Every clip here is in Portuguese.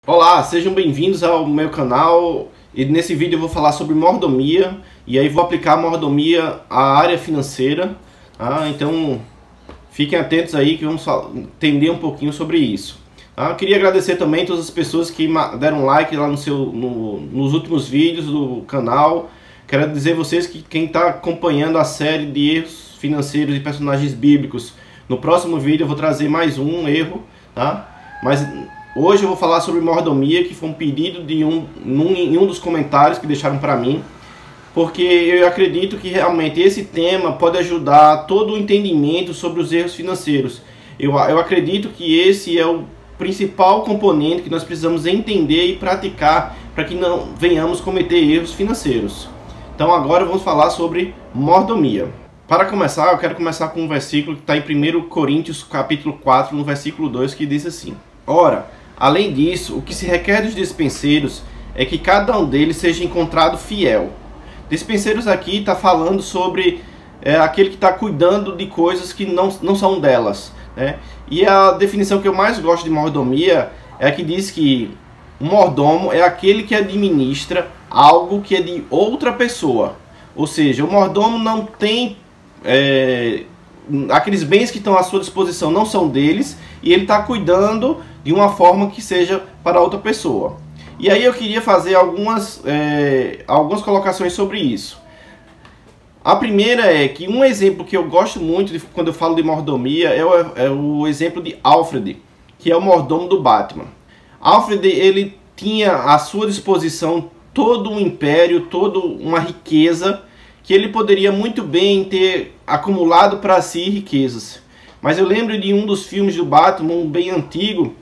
Olá, sejam bem-vindos ao meu canal. E nesse vídeo eu vou falar sobre mordomia e aí vou aplicar a mordomia à área financeira. Então fiquem atentos aí que vamos entender um pouquinho sobre isso. Queria agradecer também a todas as pessoas que deram like lá nos últimos vídeos do canal. Quero dizer a vocês que quem está acompanhando a série de erros financeiros e personagens bíblicos, no próximo vídeo eu vou trazer mais um erro, Mas hoje eu vou falar sobre mordomia, que foi um pedido de em um dos comentários que deixaram para mim, porque eu acredito que realmente esse tema pode ajudar todo o entendimento sobre os erros financeiros. Eu acredito que esse é o principal componente que nós precisamos entender e praticar para que não venhamos cometer erros financeiros. Então agora vamos falar sobre mordomia. Para começar, eu quero começar com um versículo que está em 1 Coríntios capítulo 4, no versículo 2, que diz assim: Ora, além disso, o que se requer dos despenseiros é que cada um deles seja encontrado fiel. Despenseiros aqui está falando sobre aquele que está cuidando de coisas que não são delas, E a definição que eu mais gosto de mordomia é a que diz que um mordomo é aquele que administra algo que é de outra pessoa. Ou seja, o mordomo não tem... aqueles bens que estão à sua disposição não são deles, e ele está cuidando de uma forma que seja para outra pessoa. E aí eu queria fazer algumas colocações sobre isso. A primeira é que um exemplo que eu gosto muito quando eu falo de mordomia é o exemplo de Alfred, que é o mordomo do Batman. Alfred, ele tinha à sua disposição todo um império, toda uma riqueza, que ele poderia muito bem ter acumulado para si riquezas. Mas eu lembro de um dos filmes do Batman, um bem antigo,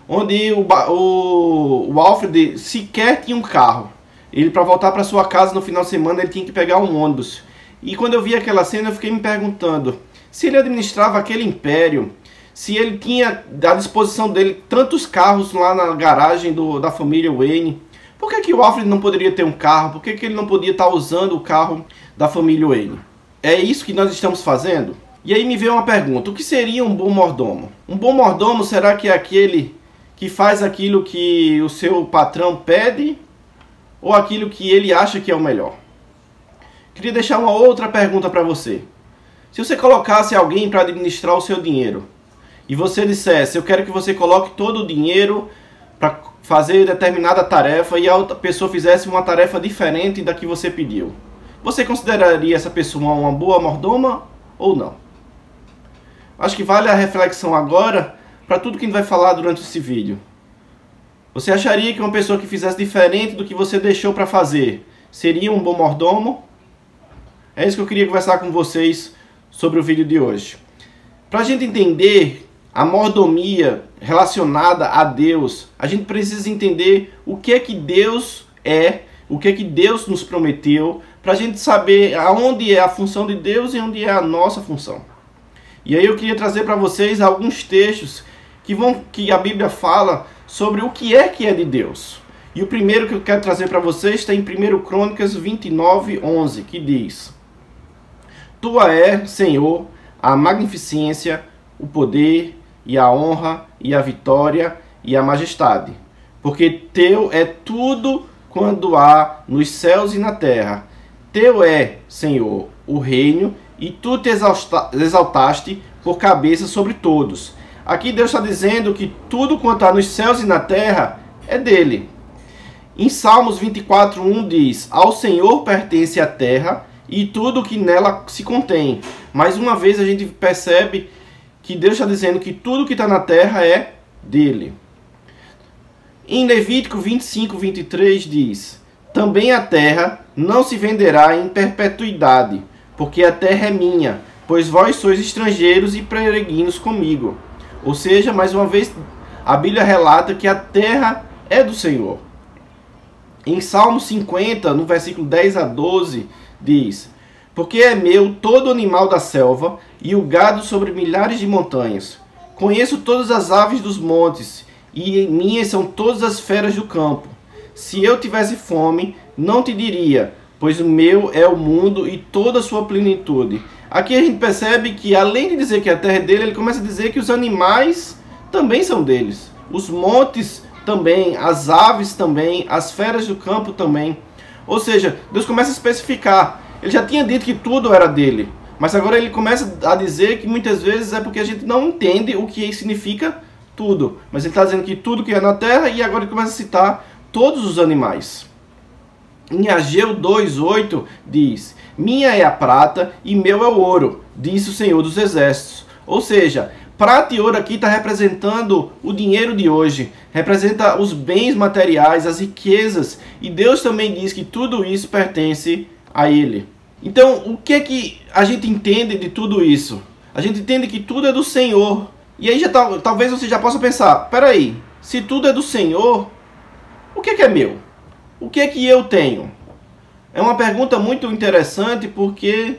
onde o Alfred sequer tinha um carro. Ele, para voltar para sua casa no final de semana, ele tinha que pegar um ônibus. E quando eu vi aquela cena, eu fiquei me perguntando, se ele administrava aquele império, se ele tinha à disposição dele tantos carros lá na garagem da família Wayne, por que o Alfred não poderia ter um carro? Por que ele não podia estar usando o carro da família Wayne? É isso que nós estamos fazendo? E aí me veio uma pergunta: o que seria um bom mordomo? Um bom mordomo será que é aquele que faz aquilo que o seu patrão pede, ou aquilo que ele acha que é o melhor? Queria deixar uma outra pergunta para você. Se você colocasse alguém para administrar o seu dinheiro, e você dissesse: eu quero que você coloque todo o dinheiro para fazer determinada tarefa, e a outra pessoa fizesse uma tarefa diferente da que você pediu, você consideraria essa pessoa uma boa mordoma ou não? Acho que vale a reflexão agora para tudo que a gente vai falar durante esse vídeo. Você acharia que uma pessoa que fizesse diferente do que você deixou para fazer seria um bom mordomo? É isso que eu queria conversar com vocês sobre o vídeo de hoje. Para a gente entender a mordomia relacionada a Deus, a gente precisa entender o que é que Deus é, o que é que Deus nos prometeu, para a gente saber aonde é a função de Deus e onde é a nossa função. E aí eu queria trazer para vocês alguns textos que a Bíblia fala sobre o que é de Deus. E o primeiro que eu quero trazer para vocês está em 1 Crônicas 29:11, que diz: Tua é, Senhor, a magnificência, o poder e a honra e a vitória e a majestade, porque teu é tudo quando há nos céus e na terra. Teu é, Senhor, o reino, e tu te exaltaste por cabeça sobre todos. Aqui Deus está dizendo que tudo quanto há nos céus e na terra é dele. Em Salmos 24:1 diz: Ao Senhor pertence a terra e tudo que nela se contém. Mais uma vez a gente percebe que Deus está dizendo que tudo que está na terra é dele. Em Levítico 25:23 diz: Também a terra não se venderá em perpetuidade, porque a terra é minha, pois vós sois estrangeiros e peregrinos comigo. Ou seja, mais uma vez, a Bíblia relata que a terra é do Senhor. Em Salmo 50, no versículo 10 a 12, diz: Porque é meu todo animal da selva e o gado sobre milhares de montanhas. Conheço todas as aves dos montes, e minhas são todas as feras do campo. Se eu tivesse fome, não te diria, pois o meu é o mundo e toda a sua plenitude. Aqui a gente percebe que, além de dizer que a terra é dele, ele começa a dizer que os animais também são deles. Os montes também, as aves também, as feras do campo também. Ou seja, Deus começa a especificar. Ele já tinha dito que tudo era dele, mas agora ele começa a dizer que muitas vezes é porque a gente não entende o que significa tudo. Mas ele está dizendo que tudo que é na terra, e agora ele começa a citar todos os animais. Em Ageu 2:8 diz: minha é a prata e meu é o ouro, disse o Senhor dos Exércitos. Ou seja, prata e ouro aqui está representando o dinheiro de hoje, representa os bens materiais, as riquezas, e Deus também diz que tudo isso pertence a Ele. Então, o que é que a gente entende de tudo isso? A gente entende que tudo é do Senhor. E aí talvez você já possa pensar, peraí, se tudo é do Senhor, o que é meu? O que é que eu tenho? É uma pergunta muito interessante, porque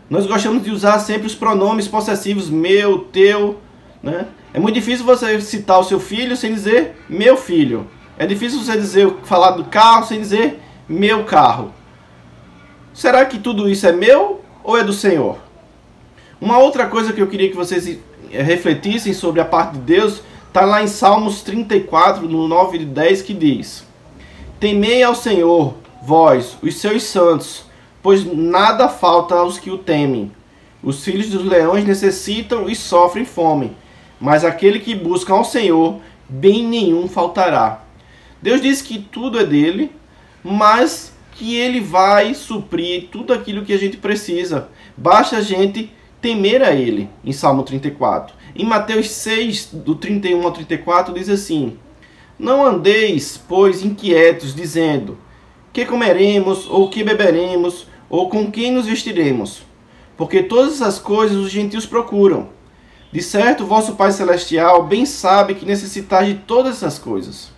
nós gostamos de usar sempre os pronomes possessivos, meu, teu, né? É muito difícil você citar o seu filho sem dizer meu filho. É difícil você falar do carro sem dizer meu carro. Será que tudo isso é meu ou é do Senhor? Uma outra coisa que eu queria que vocês refletissem sobre a parte de Deus está lá em Salmos 34, no 9 e 10, que diz: temei ao Senhor, vós, os seus santos, pois nada falta aos que o temem. Os filhos dos leões necessitam e sofrem fome, mas aquele que busca ao Senhor, bem nenhum faltará. Deus diz que tudo é dele, mas que ele vai suprir tudo aquilo que a gente precisa. Basta a gente temer a ele, em Salmo 34. Em Mateus 6, do 31 ao 34, diz assim: não andeis, pois, inquietos, dizendo: que comeremos, ou que beberemos, ou com quem nos vestiremos? Porque todas essas coisas os gentios procuram. De certo, vosso Pai Celestial bem sabe que necessitais de todas essas coisas.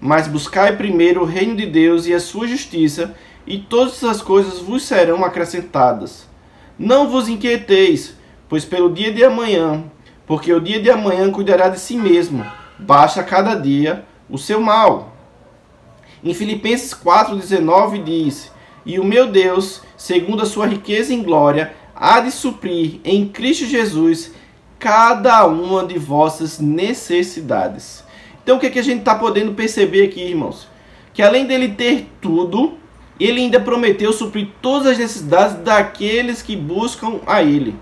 Mas buscai primeiro o reino de Deus e a sua justiça, e todas essas coisas vos serão acrescentadas. Não vos inquieteis, pois pelo dia de amanhã, porque o dia de amanhã cuidará de si mesmo. Basta cada dia o seu mal. Em Filipenses 4,19 diz: e o meu Deus, segundo a sua riqueza em glória, há de suprir em Cristo Jesus cada uma de vossas necessidades. Então o que é que a gente está podendo perceber aqui, irmãos? Que além dele ter tudo, ele ainda prometeu suprir todas as necessidades daqueles que buscam a ele.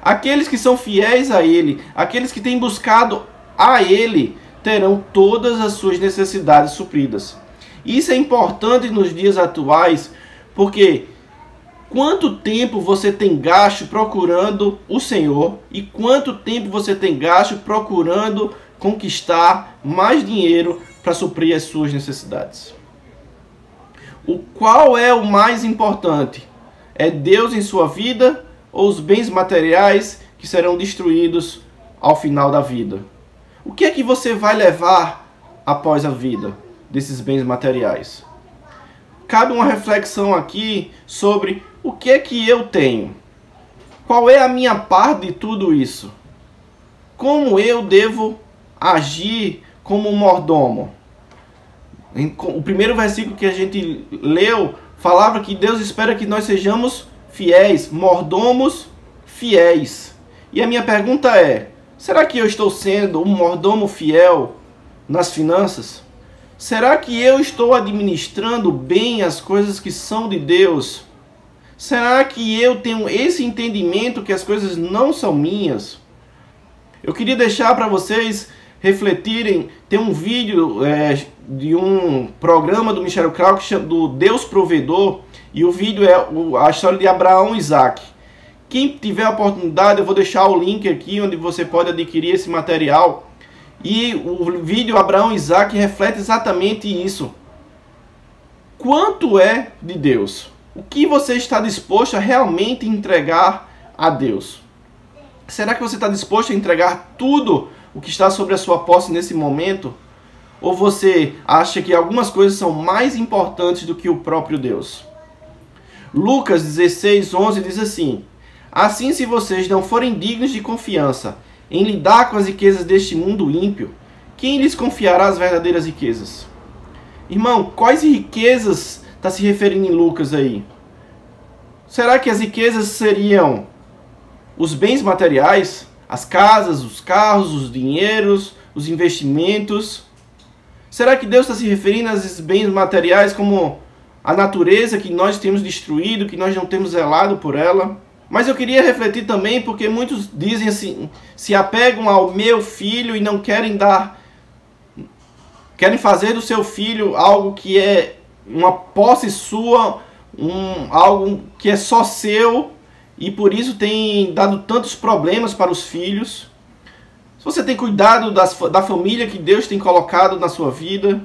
Aqueles que são fiéis a ele, aqueles que têm buscado a ele, terão todas as suas necessidades supridas. Isso é importante nos dias atuais, porque quanto tempo você tem gasto procurando o Senhor e quanto tempo você tem gasto procurando conquistar mais dinheiro para suprir as suas necessidades? Qual é o mais importante? É Deus em sua vida ou os bens materiais que serão destruídos ao final da vida? O que é que você vai levar após a vida desses bens materiais? Cabe uma reflexão aqui sobre o que é que eu tenho. Qual é a minha parte de tudo isso? Como eu devo agir como mordomo? O primeiro versículo que a gente leu falava que Deus espera que nós sejamos fiéis, mordomos fiéis. E a minha pergunta é: será que eu estou sendo um mordomo fiel nas finanças? Será que eu estou administrando bem as coisas que são de Deus? Será que eu tenho esse entendimento que as coisas não são minhas? Eu queria deixar para vocês refletirem. Tem um vídeo de um programa do Michel Krau que chama do Deus Provedor, e o vídeo é a história de Abraão e Isaac. Quem tiver a oportunidade, eu vou deixar o link aqui onde você pode adquirir esse material. E o vídeo Abraão e Isaac reflete exatamente isso. Quanto é de Deus? O que você está disposto a realmente entregar a Deus? Será que você está disposto a entregar tudo o que está sobre a sua posse nesse momento? Ou você acha que algumas coisas são mais importantes do que o próprio Deus? Lucas 16:11 diz assim: assim, se vocês não forem dignos de confiança em lidar com as riquezas deste mundo ímpio, quem lhes confiará as verdadeiras riquezas? Irmão, quais riquezas está se referindo em Lucas aí? Será que as riquezas seriam os bens materiais, as casas, os carros, os dinheiros, os investimentos? Será que Deus está se referindo a esses bens materiais como a natureza que nós temos destruído, que nós não temos zelado por ela? Mas eu queria refletir também, porque muitos dizem assim, se apegam ao meu filho e não querem querem fazer do seu filho algo que é uma posse sua, algo que é só seu, e por isso tem dado tantos problemas para os filhos. Se você tem cuidado da família que Deus tem colocado na sua vida,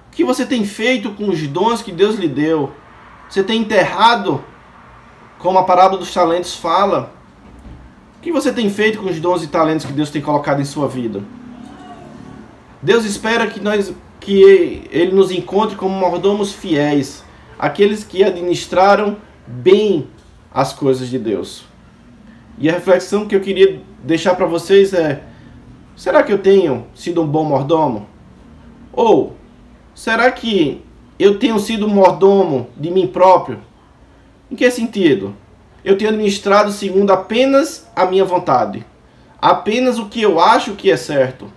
o que você tem feito com os dons que Deus lhe deu? Você tem enterrado, como a parábola dos talentos fala? O que você tem feito com os dons e talentos que Deus tem colocado em sua vida? Deus espera que Ele nos encontre como mordomos fiéis, aqueles que administraram bem as coisas de Deus. E a reflexão que eu queria deixar para vocês é: será que eu tenho sido um bom mordomo? Ou será que eu tenho sido mordomo de mim próprio? Em que sentido? Eu tenho administrado segundo apenas a minha vontade, apenas o que eu acho que é certo.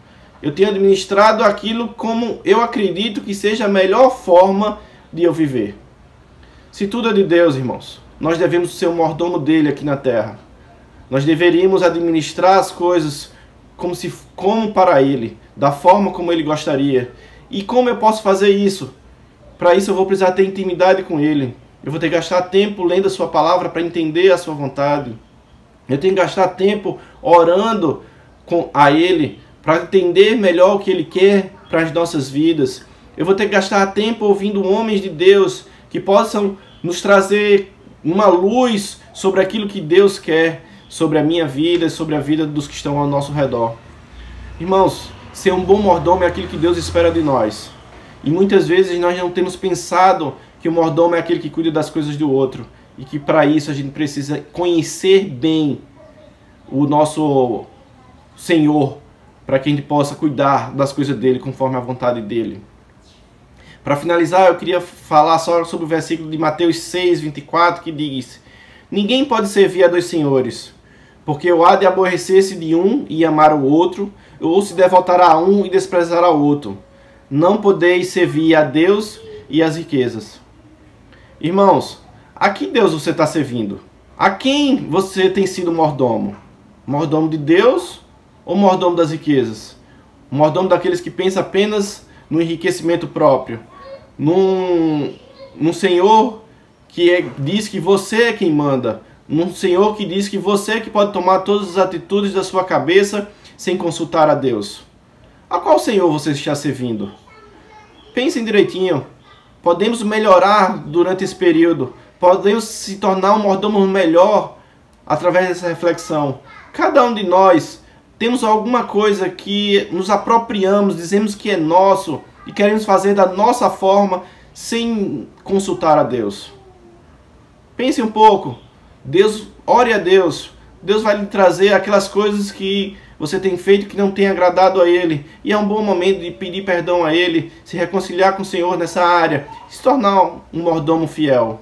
Eu tenho administrado aquilo como eu acredito que seja a melhor forma de eu viver. Se tudo é de Deus, irmãos, nós devemos ser o mordomo dele aqui na terra. Nós deveríamos administrar as coisas como para ele, da forma como ele gostaria. E como eu posso fazer isso? Para isso eu vou precisar ter intimidade com ele. Eu vou ter que gastar tempo lendo a sua palavra para entender a sua vontade. Eu tenho que gastar tempo orando a ele para entender melhor o que ele quer para as nossas vidas. Eu vou ter que gastar tempo ouvindo homens de Deus que possam nos trazer uma luz sobre aquilo que Deus quer, sobre a minha vida, sobre a vida dos que estão ao nosso redor. Irmãos, ser um bom mordomo é aquilo que Deus espera de nós. E muitas vezes nós não temos pensado que o mordomo é aquele que cuida das coisas do outro. E que para isso a gente precisa conhecer bem o nosso Senhor, para que a gente possa cuidar das coisas dele conforme a vontade dele. Para finalizar, eu queria falar só sobre o versículo de Mateus 6, 24, que diz: ninguém pode servir a dois senhores, porque ou há de aborrecer-se de um e amar o outro, ou se devotará a um e desprezará o outro. Não podeis servir a Deus e às riquezas. Irmãos, a que Deus você está servindo? A quem você tem sido mordomo? Mordomo de Deus ou mordomo das riquezas? Mordomo daqueles que pensam apenas no enriquecimento próprio? Num Senhor que diz que você é quem manda? Num Senhor que diz que você é que pode tomar todas as atitudes da sua cabeça sem consultar a Deus? A qual Senhor você está servindo? Pensem direitinho. Podemos melhorar durante esse período. Podemos se tornar um mordomo melhor através dessa reflexão. Cada um de nós temos alguma coisa que nos apropriamos, dizemos que é nosso e queremos fazer da nossa forma sem consultar a Deus. Pense um pouco. Ore a Deus. Deus vai lhe trazer aquelas coisas que você tem feito que não tem agradado a Ele. E é um bom momento de pedir perdão a Ele, se reconciliar com o Senhor nessa área, se tornar um mordomo fiel.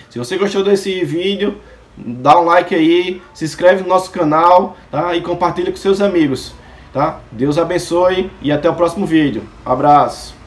Se você gostou desse vídeo, dá um like aí, se inscreve no nosso canal, tá? E compartilha com seus amigos, tá? Deus abençoe e até o próximo vídeo. Abraço!